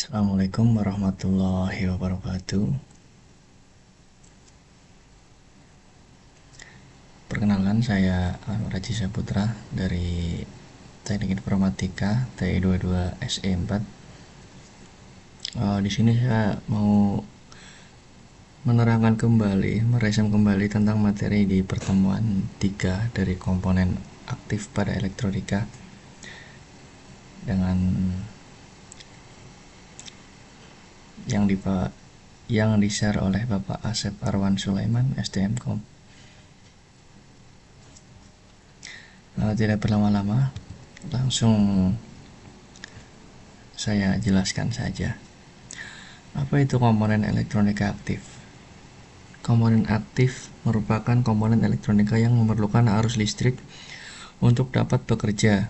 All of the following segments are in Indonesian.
Assalamualaikum warahmatullahi wabarakatuh. Perkenalkan, saya Anwar Haji Saputra dari Teknik Informatika TI 22 SE 4. Di sini saya mau menerangkan kembali, meresum kembali tentang materi di pertemuan 3 dari komponen aktif pada elektronika dengan yang di-share oleh Bapak Asep Arwan Sulaiman, STMKOM. Tidak berlama-lama, langsung saya jelaskan saja. Apa itu komponen elektronika aktif? Komponen aktif merupakan komponen elektronika yang memerlukan arus listrik untuk dapat bekerja.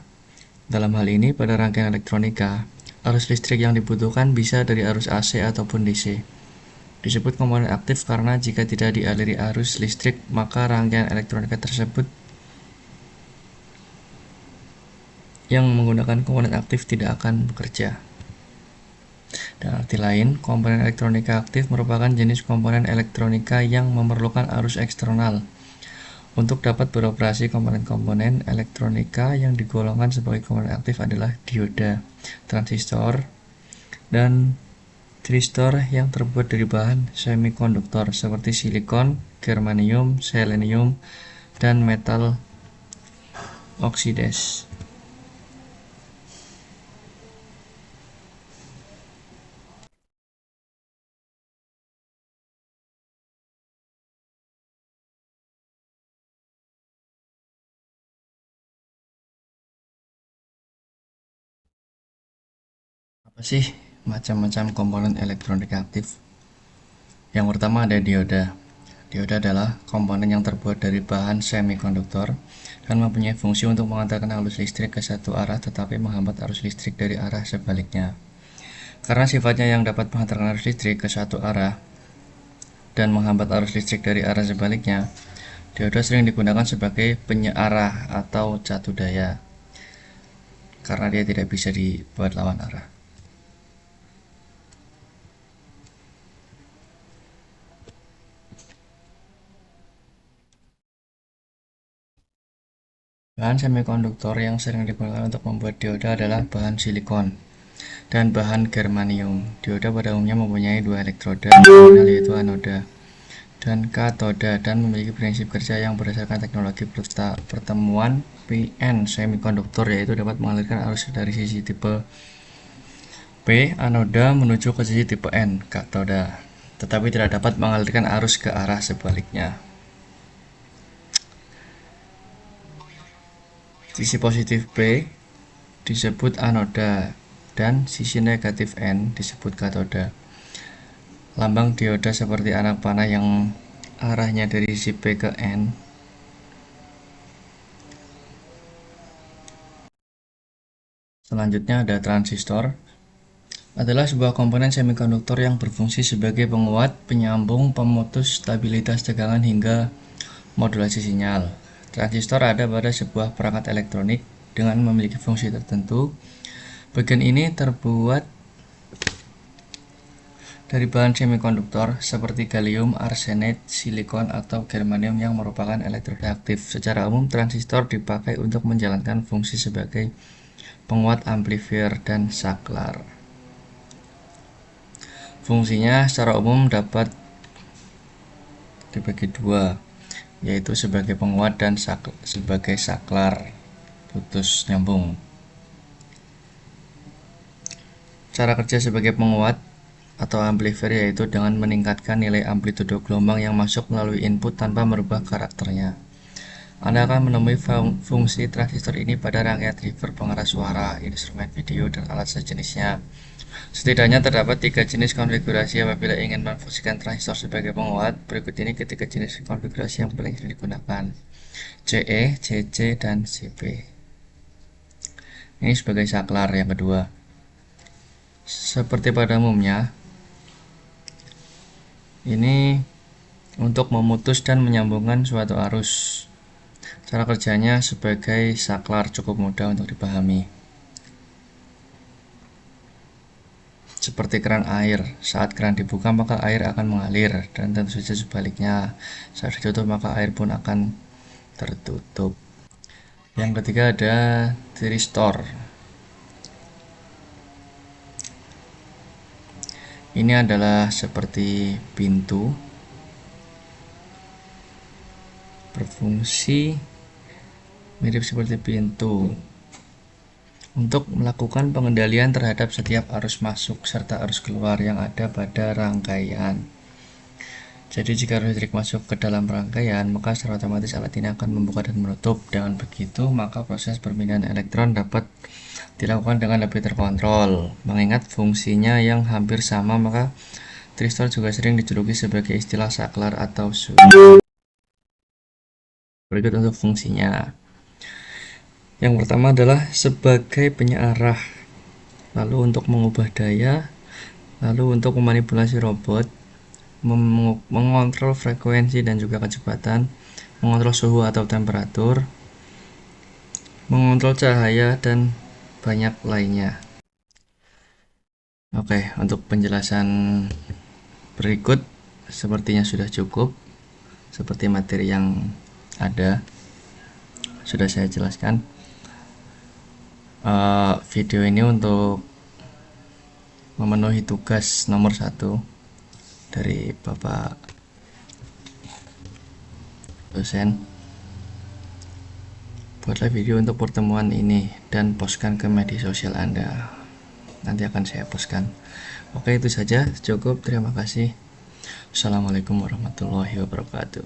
Dalam hal ini, pada rangkaian elektronika, arus listrik yang dibutuhkan bisa dari arus AC ataupun DC. Disebut komponen aktif karena jika tidak dialiri arus listrik, maka rangkaian elektronika tersebut yang menggunakan komponen aktif tidak akan bekerja. Dan arti lain, komponen elektronika aktif merupakan jenis komponen elektronika yang memerlukan arus eksternal. Untuk dapat beroperasi, komponen-komponen elektronika yang digolongkan sebagai komponen aktif adalah dioda, transistor, dan tristor yang terbuat dari bahan semikonduktor seperti silikon, germanium, selenium, dan metal oksides. Apa sih macam-macam komponen elektronika aktif? Yang pertama ada dioda. Dioda adalah komponen yang terbuat dari bahan semikonduktor dan mempunyai fungsi untuk mengantarkan arus listrik ke satu arah tetapi menghambat arus listrik dari arah sebaliknya. Karena sifatnya yang dapat mengantarkan arus listrik ke satu arah dan menghambat arus listrik dari arah sebaliknya, dioda sering digunakan sebagai penyearah atau catu daya karena dia tidak bisa dibuat lawan arah. Bahan semikonduktor yang sering digunakan untuk membuat dioda adalah bahan silikon dan bahan germanium. Dioda pada umumnya mempunyai dua elektroda terminal, yaitu anoda dan katoda, dan memiliki prinsip kerja yang berdasarkan teknologi pertemuan PN semikonduktor, yaitu dapat mengalirkan arus dari sisi tipe P anoda menuju ke sisi tipe N katoda, tetapi tidak dapat mengalirkan arus ke arah sebaliknya. Sisi positif P disebut anoda dan sisi negatif N disebut katoda. Lambang dioda seperti anak panah yang arahnya dari sisi P ke N. Selanjutnya ada transistor. Adalah sebuah komponen semikonduktor yang berfungsi sebagai penguat, penyambung, pemutus stabilitas tegangan hingga modulasi sinyal. Transistor ada pada sebuah perangkat elektronik dengan memiliki fungsi tertentu. Bagian ini terbuat dari bahan semikonduktor seperti gallium arsenide, silikon, atau germanium yang merupakan elektroda aktif. Secara umum, transistor dipakai untuk menjalankan fungsi sebagai penguat amplifier dan saklar. Fungsinya secara umum dapat dibagi dua, yaitu sebagai penguat dan sebagai saklar putus nyambung. Cara kerja sebagai penguat atau amplifier yaitu dengan meningkatkan nilai amplitudo gelombang yang masuk melalui input tanpa merubah karakternya. Anda akan menemui fungsi transistor ini pada rangkaian driver pengeras suara, instrumen video, dan alat sejenisnya. Setidaknya terdapat 3 jenis konfigurasi apabila ingin memfungsikan transistor sebagai penguat. Berikut ini ketiga jenis konfigurasi yang paling sering digunakan: CE, CC, dan CP. Ini sebagai saklar yang kedua. Seperti pada umumnya, ini untuk memutus dan menyambungkan suatu arus. Cara kerjanya sebagai saklar cukup mudah untuk dipahami. seperti keran air. Saat keran dibuka maka air akan mengalir, dan tentu saja sebaliknya, saat ditutup maka air pun akan tertutup. Yang ketiga ada thyristor. Ini adalah seperti pintu, berfungsi mirip seperti pintu untuk melakukan pengendalian terhadap setiap arus masuk serta arus keluar yang ada pada rangkaian. Jadi jika arus listrik masuk ke dalam rangkaian, maka secara otomatis alat ini akan membuka dan menutup. Dengan begitu, maka proses perpindahan elektron dapat dilakukan dengan lebih terkontrol. Mengingat fungsinya yang hampir sama, maka thyristor juga sering dijuluki sebagai istilah saklar atau switch. Berikut untuk fungsinya. Yang pertama adalah sebagai penyearah, lalu untuk mengubah daya, lalu untuk memanipulasi robot, mengontrol frekuensi dan juga kecepatan, mengontrol suhu atau temperatur, mengontrol cahaya, dan banyak lainnya. Oke, untuk penjelasan berikut sepertinya sudah cukup. Seperti materi yang ada sudah saya jelaskan. Video ini untuk memenuhi tugas nomor 1 dari Bapak dosen. Buatlah video untuk pertemuan ini dan postkan ke media sosial Anda. Nanti akan saya postkan. Oke, itu saja, cukup. Terima kasih. Assalamualaikum warahmatullahi wabarakatuh.